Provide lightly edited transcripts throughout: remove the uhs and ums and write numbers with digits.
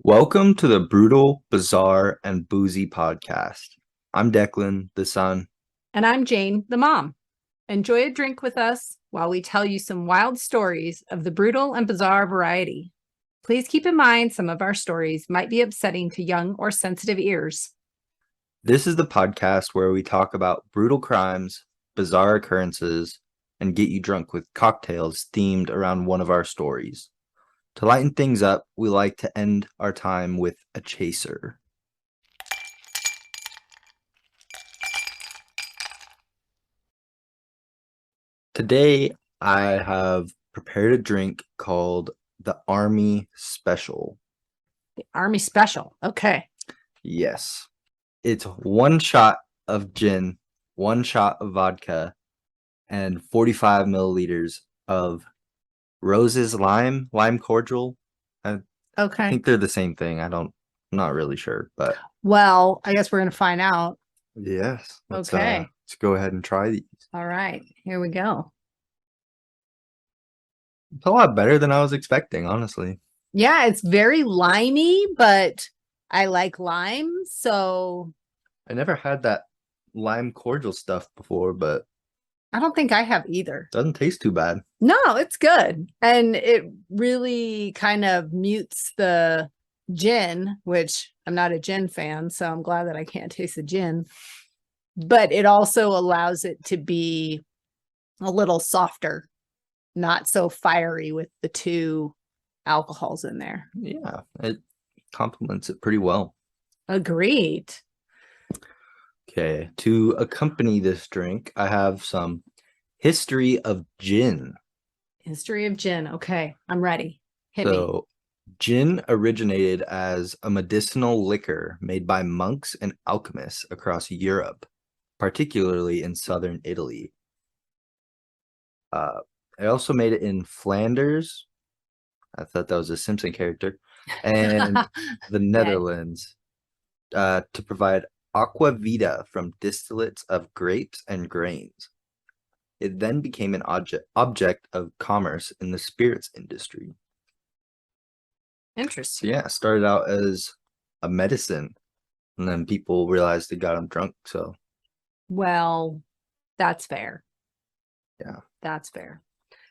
Welcome to the Brutal, Bizarre, and Boozy podcast. I'm Declan, the son. And I'm Jane, the mom. Enjoy a drink with us while we tell you some wild stories of the brutal and bizarre variety. Please keep in mind some of our stories might be upsetting to young or sensitive ears. This is the podcast where we talk about brutal crimes, bizarre occurrences, and get you drunk with cocktails themed around one of our stories. To lighten things up, we like to end our time with a chaser. Today, I have prepared a drink called the Army Special. The Army Special. Okay. Yes. It's one shot of gin, one shot of vodka, and 45 milliliters of Rose's lime cordial. I Okay. think they're the same thing. I'm not really sure, but Well, I guess we're going to find out. yes. Let's go ahead and try these. All right. Here we go. It's a lot better than I was expecting, honestly. Yeah, it's very limey, but I like lime, so I never had that lime cordial stuff before, but I don't think I have either. doesn't taste too bad. No, it's good. And it really kind of mutes the gin, which I'm not a gin fan, so I'm glad that I can't taste the gin. But it also allows it to be a little softer, not so fiery with the two alcohols in there. Yeah, it complements it pretty well. Agreed. Okay, to accompany this drink, I have some history of gin. History of gin. Okay, I'm ready. Hit me. So, gin originated as a medicinal liquor made by monks and alchemists across Europe, particularly in southern Italy. I also made it in Flanders. I thought that was a Simpson character. And the Netherlands to provide aqua vita from distillates of grapes and grains. It then became an object of commerce in the spirits industry. Interesting. Yeah, it started out as a medicine, and then people realized it got them drunk. So, Well, that's fair. yeah. That's fair.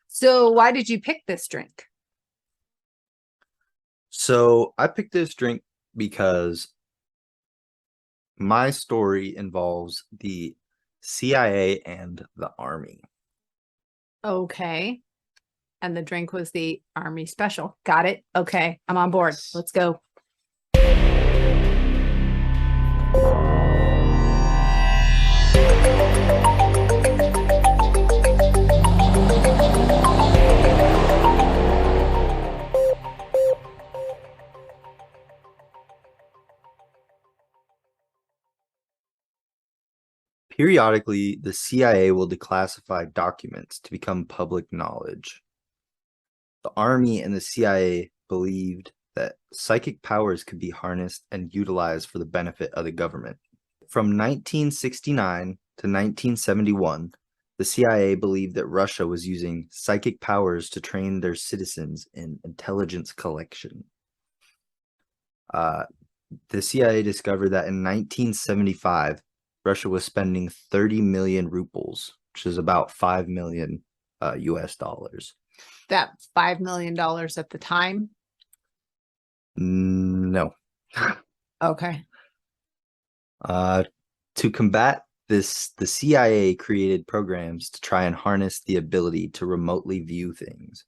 So why did you pick this drink? So I picked this drink because my story involves the CIA and the Army. Okay. And the drink was the Army Special. Got it. Okay. I'm on board. Let's go. Periodically, the CIA will declassify documents to become public knowledge. The Army and the CIA believed that psychic powers could be harnessed and utilized for the benefit of the government. From 1969 to 1971, the CIA believed that Russia was using psychic powers to train their citizens in intelligence collection. The CIA discovered that in 1975, Russia was spending 30 million rubles, which is about 5 million US dollars. That $5 million at the time? No. Okay. To combat this, the CIA created programs to try and harness the ability to remotely view things.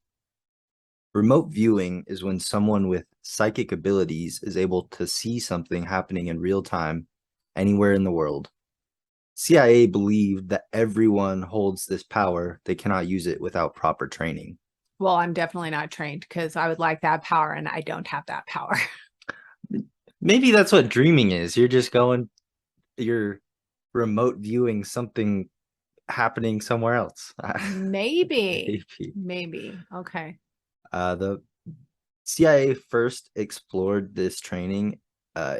Remote viewing is when someone with psychic abilities is able to see something happening in real time anywhere in the world. CIA believed that everyone holds this power. They cannot use it without proper training. Well, I'm definitely not trained because I would like that power and I don't have that power. Maybe that's what dreaming is. You're remote viewing something happening somewhere else. Maybe. Okay. The CIA first explored this training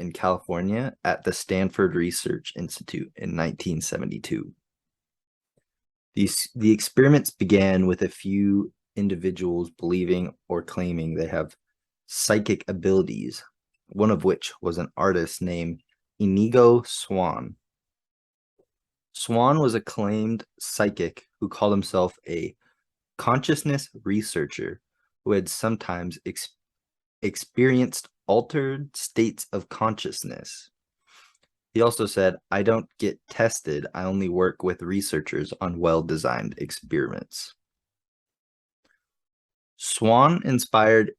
in California at the Stanford Research Institute in 1972. The experiments began with a few individuals believing or claiming they have psychic abilities one of which was an artist named Inigo Swan. Swan was a acclaimed psychic who called himself a consciousness researcher who had sometimes experienced altered states of consciousness. He also said, "I don't get tested. I only work with researchers on well-designed experiments." Swan-inspired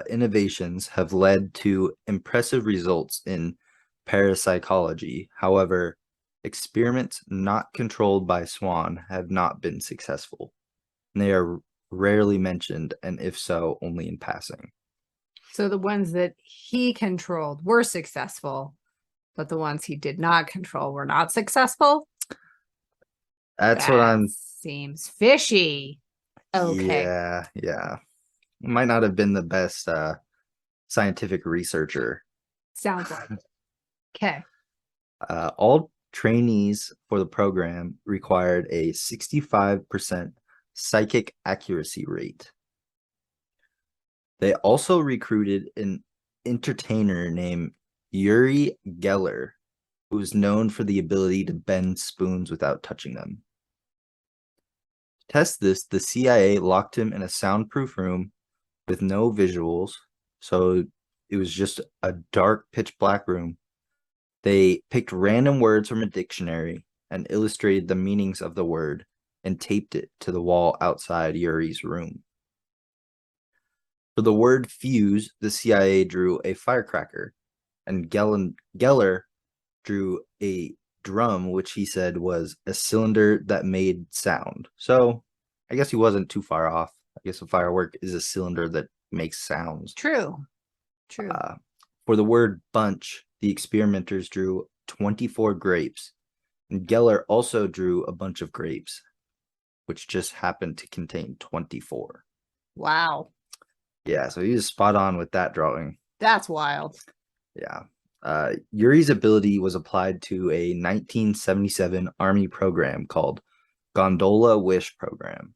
innovations have led to impressive results in parapsychology. However, experiments not controlled by Swan have not been successful. And they are rarely mentioned, and if so, only in passing. So the ones that he controlled were successful, but the ones he did not control were not successful. That's what I'm. Seems fishy. Okay. Yeah. Might not have been the best scientific researcher. Sounds like it. Okay. All trainees for the program required a 65% psychic accuracy rate. They also recruited an entertainer named Uri Geller, who was known for the ability to bend spoons without touching them. To test this, the CIA locked him in a soundproof room with no visuals, so it was just a dark, pitch black room. They picked random words from a dictionary and illustrated the meanings of the word and taped it to the wall outside Yuri's room. For the word fuse, the CIA drew a firecracker, and Geller drew a drum, which he said was a cylinder that made sound. So I guess he wasn't too far off. I guess a firework is a cylinder that makes sounds. True. For the word bunch, the experimenters drew 24 grapes, and Geller also drew a bunch of grapes, which just happened to contain 24. Wow. Yeah, so he was spot on with that drawing. That's wild. Yeah. Yuri's ability was applied to a 1977 Army program called Gondola Wish Program,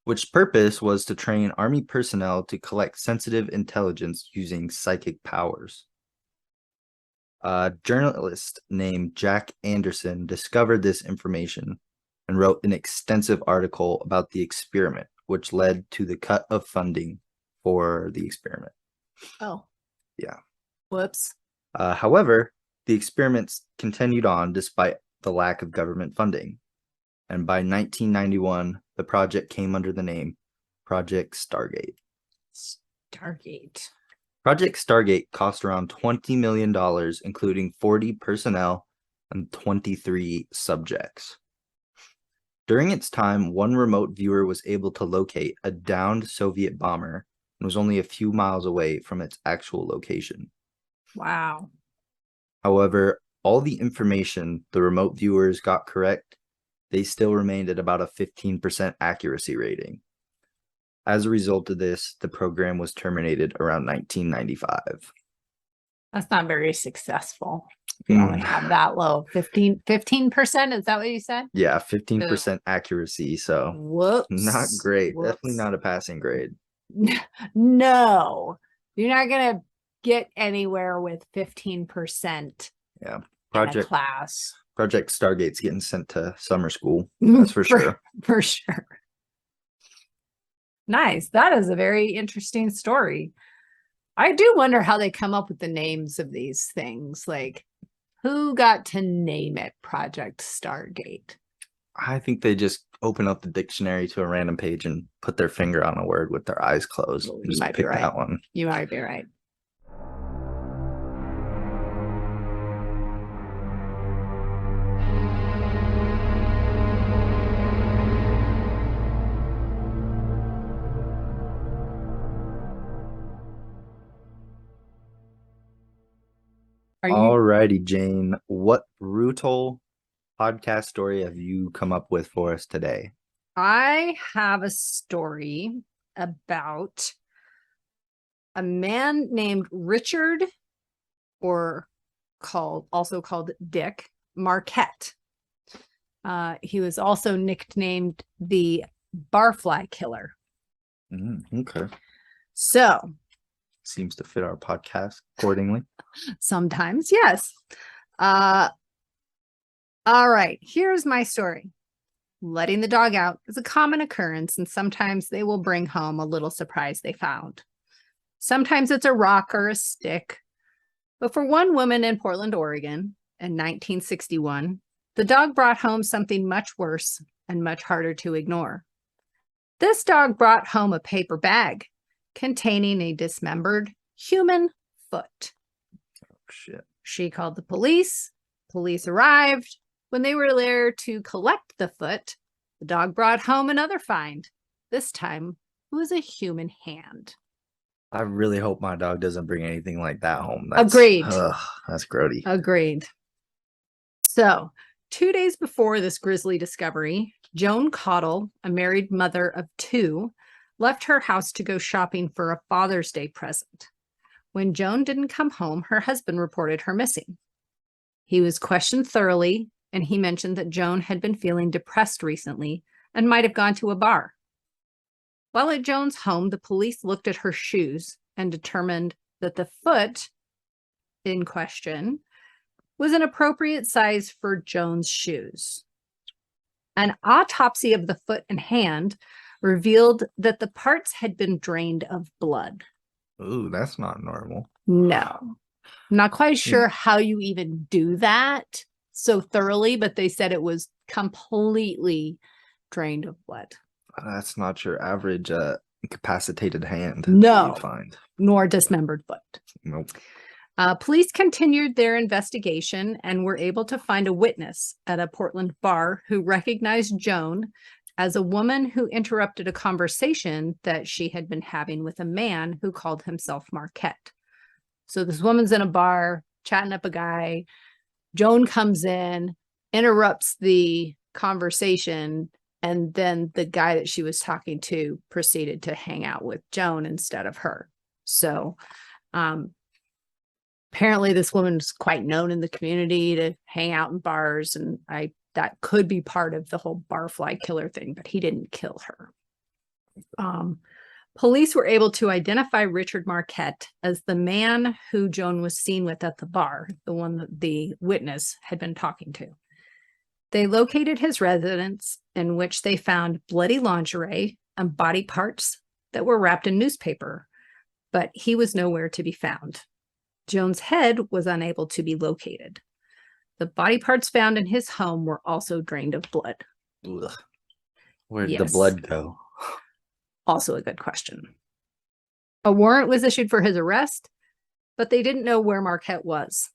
which purpose was to train Army personnel to collect sensitive intelligence using psychic powers. A journalist named Jack Anderson discovered this information and wrote an extensive article about the experiment, which led to the cut of funding for the experiment. Oh. Yeah. Whoops. However, the experiments continued on despite the lack of government funding. And by 1991, the project came under the name Project Stargate. Stargate. Project Stargate cost around $20 million, including 40 personnel and 23 subjects. During its time, one remote viewer was able to locate a downed Soviet bomber and was only a few miles away from its actual location. Wow. However, all the information the remote viewers got correct, they still remained at about a 15% accuracy rating. As a result of this, the program was terminated around 1995. That's not very successful. You only have that low. 15%? Is that what you said? Yeah, 15% accuracy. So whoops. Not great. Whoops. Definitely not a passing grade. No. You're not gonna get anywhere with 15%. Yeah. In a class. Project Stargate's getting sent to summer school. That's for sure. For sure. Nice. That is a very interesting story. I do wonder how they come up with the names of these things. Like, who got to name it Project Stargate? I think they just open up the dictionary to a random page and put their finger on a word with their eyes closed. You Just might pick be right. that one. You might be right. Alrighty, Jane. What brutal podcast story have you come up with for us today? I have a story about a man named Richard, or also called Dick Marquette. He was also nicknamed the Barfly Killer. Okay. So Seems to fit our podcast accordingly. Sometimes, yes. All right, here's my story. Letting the dog out is a common occurrence, and sometimes they will bring home a little surprise they found. Sometimes it's a rock or a stick. But for one woman in Portland, Oregon, in 1961, the dog brought home something much worse and much harder to ignore. This dog brought home a paper bag containing a dismembered human foot. Oh, shit. She called the police. Police arrived. When they were there to collect the foot, the dog brought home another find. This time, it was a human hand. I really hope my dog doesn't bring anything like that home. Agreed. That's grody. Agreed. So, 2 days before this grisly discovery, Joan Cottle, a married mother of 2, left her house to go shopping for a Father's Day present. When Joan didn't come home, her husband reported her missing. He was questioned thoroughly, and he mentioned that Joan had been feeling depressed recently and might have gone to a bar. While at Joan's home, the police looked at her shoes and determined that the foot in question was an appropriate size for Joan's shoes. An autopsy of the foot and hand revealed that the parts had been drained of blood. Ooh, that's not normal. No, I'm not quite sure how you even do that so thoroughly, but they said it was completely drained of blood. That's not your average incapacitated hand. No. You'd find. Nor dismembered foot. Nope. Police continued their investigation and were able to find a witness at a Portland bar who recognized Joan as a woman who interrupted a conversation that she had been having with a man who called himself Marquette. So this woman's in a bar chatting up a guy. Joan comes in, interrupts the conversation, and then the guy that she was talking to proceeded to hang out with Joan instead of her. So apparently this woman's quite known in the community to hang out in bars, and that could be part of the whole barfly killer thing, but he didn't kill her. Police were able to identify Richard Marquette as the man who Joan was seen with at the bar, the one that the witness had been talking to. They located his residence, in which they found bloody lingerie and body parts that were wrapped in newspaper, but he was nowhere to be found. Joan's head was unable to be located. The body parts found in his home were also drained of blood. Ugh. Where did Yes. the blood go? Also a good question. A warrant was issued for his arrest, but they didn't know where Marquette was.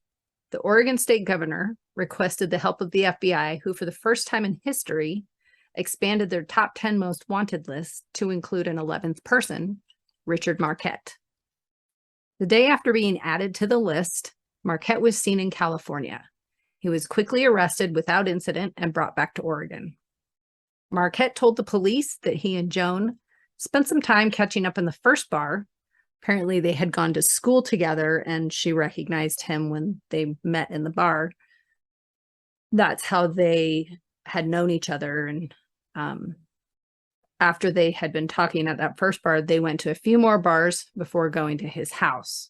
The Oregon State Governor requested the help of the FBI, who for the first time in history expanded their top 10 most wanted list to include an 11th person, Richard Marquette. The day after being added to the list, Marquette was seen in California. He was quickly arrested without incident and brought back to Oregon. Marquette told the police that he and Joan spent some time catching up in the first bar. Apparently, they had gone to school together, and she recognized him when they met in the bar. That's how they had known each other. And after they had been talking at that first bar, they went to a few more bars before going to his house.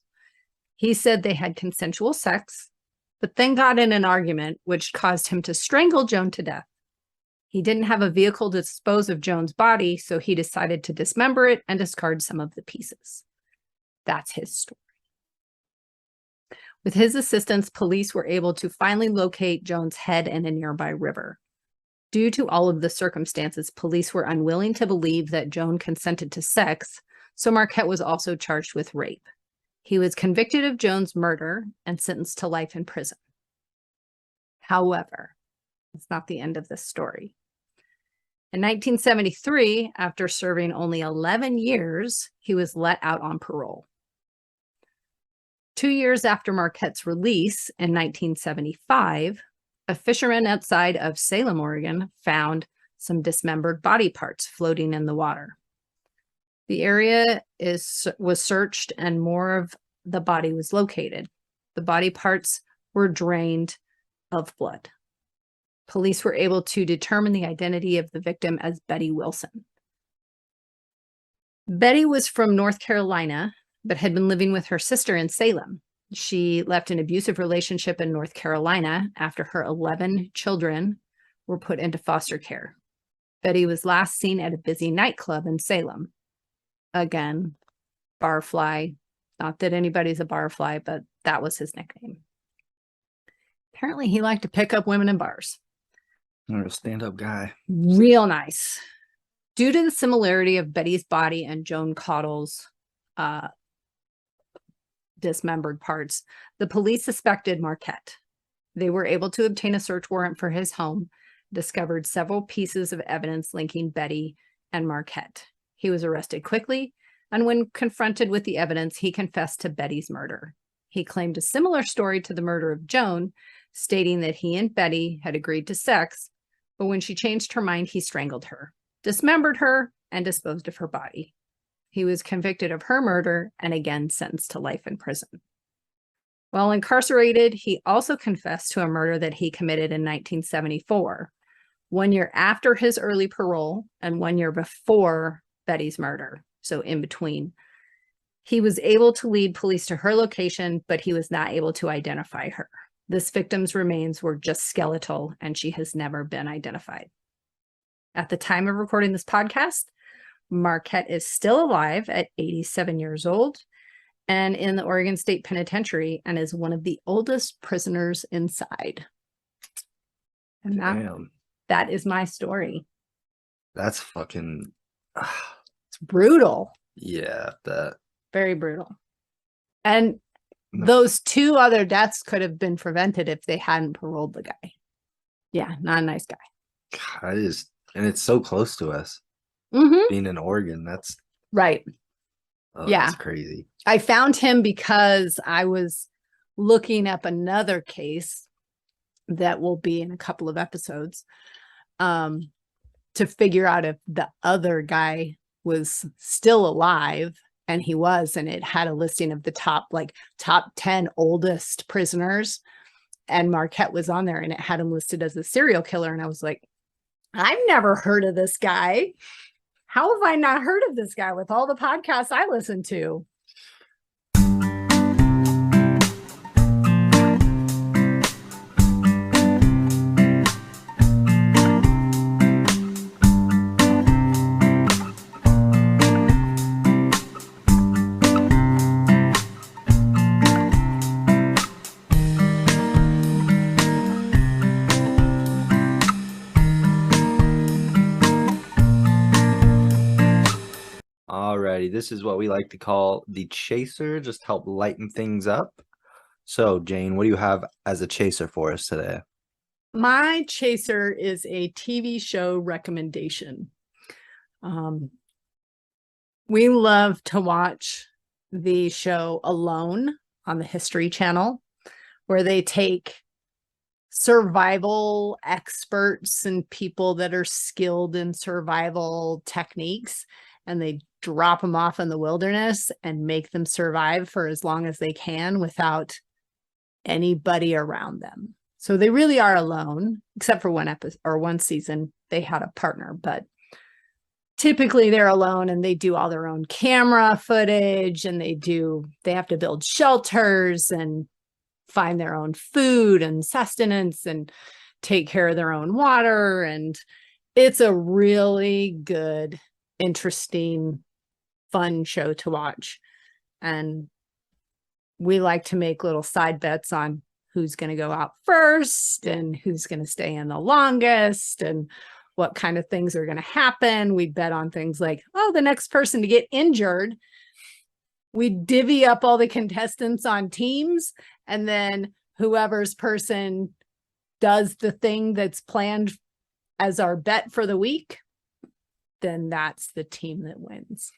He said they had consensual sex, but then got in an argument, which caused him to strangle Joan to death. He didn't have a vehicle to dispose of Joan's body, so he decided to dismember it and discard some of the pieces. That's his story. With his assistance, police were able to finally locate Joan's head in a nearby river. Due to all of the circumstances, police were unwilling to believe that Joan consented to sex, so Marquette was also charged with rape. He was convicted of Joan's murder and sentenced to life in prison. However, it's not the end of this story. In 1973, after serving only 11 years, he was let out on parole. 2 years after Marquette's release in 1975, a fisherman outside of Salem, Oregon, found some dismembered body parts floating in the water. The area was searched and more of the body was located. The body parts were drained of blood. Police were able to determine the identity of the victim as Betty Wilson. Betty was from North Carolina but had been living with her sister in Salem. She left an abusive relationship in North Carolina after her 11 children were put into foster care. Betty was last seen at a busy nightclub in Salem. Again, barfly. Not that anybody's a barfly, but that was his nickname. Apparently, he liked to pick up women in bars. You're a stand-up guy. Real nice. Due to the similarity of Betty's body and Joan Caudle's dismembered parts, the police suspected Marquette. They were able to obtain a search warrant for his home, discovered several pieces of evidence linking Betty and Marquette. He was arrested quickly, and when confronted with the evidence, he confessed to Betty's murder. He claimed a similar story to the murder of Joan, stating that he and Betty had agreed to sex, but when she changed her mind, he strangled her, dismembered her, and disposed of her body. He was convicted of her murder and again sentenced to life in prison. While incarcerated, he also confessed to a murder that he committed in 1974, 1 year after his early parole and 1 year before Betty's murder, so in between. He was able to lead police to her location, but he was not able to identify her. This victim's remains were just skeletal, and she has never been identified. At the time of recording this podcast, Marquette is still alive at 87 years old and in the Oregon State Penitentiary and is one of the oldest prisoners inside. And that is my story. That's fucking... It's brutal. Yeah, that... Very brutal. And those 2 other deaths could have been prevented if they hadn't paroled the guy. Yeah, not a nice guy. God, and it's so close to us. Mm-hmm. Being in Oregon, that's... Right. Yeah. That's crazy. I found him because I was looking up another case that will be in a couple of episodes to figure out if the other guy was still alive, and he was, and it had a listing of the top 10 oldest prisoners, and Marquette was on there, and it had him listed as a serial killer. And I was like, I've never heard of this guy. How have I not heard of this guy with all the podcasts I listen to? Alrighty, this is what we like to call the chaser, just help lighten things up. So, Jane, what do you have as a chaser for us today? My chaser is a TV show recommendation. We love to watch the show Alone on the History Channel, where they take survival experts and people that are skilled in survival techniques, and they drop them off in the wilderness and make them survive for as long as they can without anybody around them. So they really are alone, except for one episode or one season. They had a partner, but typically they're alone, and they do all their own camera footage, and they have to build shelters and find their own food and sustenance and take care of their own water. And it's a really good, interesting, fun show to watch. And we like to make little side bets on who's going to go out first and who's going to stay in the longest and what kind of things are going to happen. We bet on things like, the next person to get injured. We divvy up all the contestants on teams, and then whoever's person does the thing that's planned as our bet for the week, then that's the team that wins.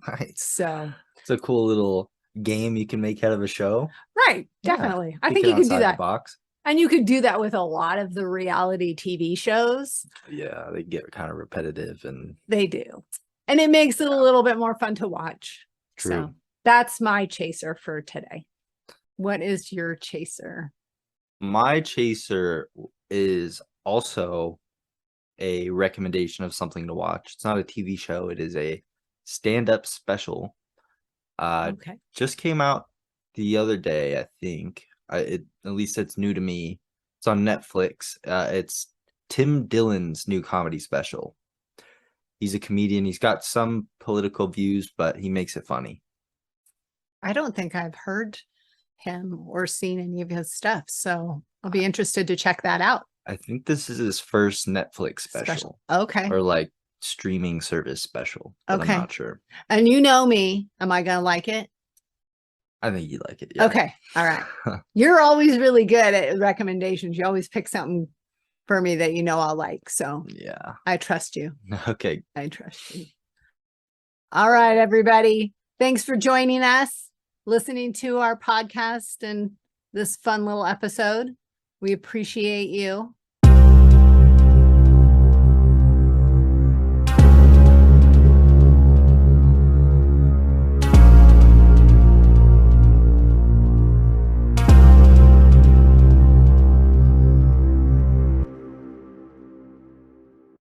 Nice. So it's a cool little game you can make out of a show. Right. Definitely. Yeah. I think you can do that. The box. And you could do that with a lot of the reality TV shows. Yeah, they get kind of repetitive, and they do. And it makes it a little bit more fun to watch. True. So that's my chaser for today. What is your chaser? My chaser is also a recommendation of something to watch. It's not a TV show. It is a stand-up special Okay. Just came out the other day, I think. At least it's new to me. It's on Netflix. It's Tim Dillon's new comedy special. He's a comedian. He's got some political views, but he makes it funny. I don't think I've heard him or seen any of his stuff, so I'll be interested to check that out. I think this is his first Netflix special. Okay. Or like streaming service special, but Okay. I'm not sure. And you know me. Am I going to like it? I think you like it. Yeah. Okay. All right. You're always really good at recommendations. You always pick something for me that you know I'll like. So Yeah. I trust you. Okay. I trust you. All right, everybody. Thanks for joining us, listening to our podcast and this fun little episode. We appreciate you.